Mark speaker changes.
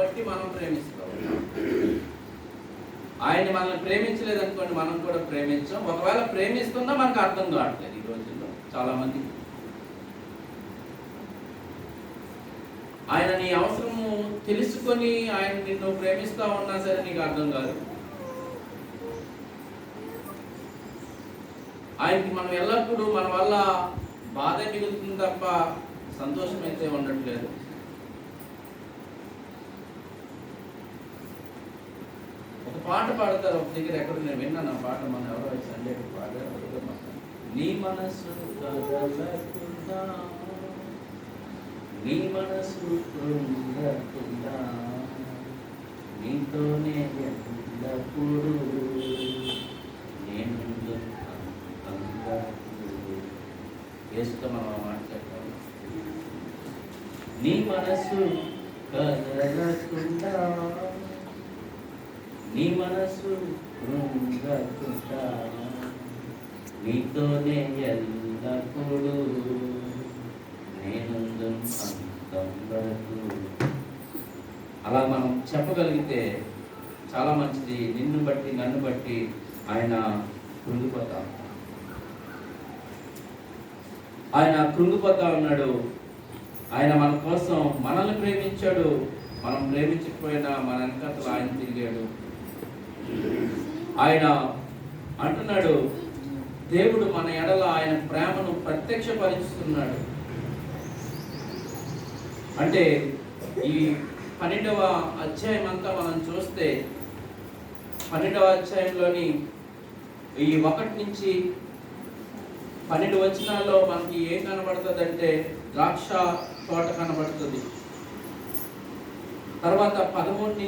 Speaker 1: బట్టి మనం ప్రేమిస్తాం. ఆయన మనల్ని ప్రేమించలేదు అనుకోండి, మనం కూడా ప్రేమించాం. ఒకవేళ ప్రేమిస్తున్నా మనకు అర్థం కావట్లేదు ఈ రోజుల్లో చాలా మంది. ఆయన నీ అవసరము తెలుసుకొని ఆయన నిన్ను ప్రేమిస్తా ఉన్నా సరే నీకు అర్థం కాదు. ఆయనకి మనం ఎల్లప్పుడూ మన వల్ల బాధ మిగులుతుంది తప్ప సంతోషం అయితే ఉండట్లేదు. ఒక పాట పాడతారు ఒక దగ్గర, ఎక్కడ నేను విన్నాను ఆ పాట, మన ఎవరో సండే పాడారు. నీ మనసు కదలకుండా, నీ మనసు కృంగకుండా, నీతోనే ఎల్లప్పుడూ నేను వేసుతో మనం మాట్లాడతాం. నీ మనసు కదలకుండా, నీ మనసు కృంగకుండా, నీతోనే ఎల్లప్పుడూ నేను అంతం వరకు. అలా మనం చెప్పగలిగితే చాలా మంచిది. నిన్ను బట్టి నన్ను బట్టి ఆయన కృంగిపోతా ఉన్నాడు. ఆయన మన కోసం మనల్ని ప్రేమించాడు. మనం ప్రేమించకపోయినా మన వెనకాతలు ఆయన తిరిగాడు. ఆయన అంటున్నాడు, దేవుడు మన ఎడల ఆయన ప్రేమను ప్రత్యక్షపరుస్తున్నాడు. అంటే ఈ 12వ అధ్యాయం అంతా మనం చూస్తే 12వ అధ్యాయంలోని ఈ 1 నుంచి 12 వచనాల్లో మనకి ఏం కనబడుతుంది అంటే ద్రాక్ష తోట కనబడుతుంది. తర్వాత 13 నుంచి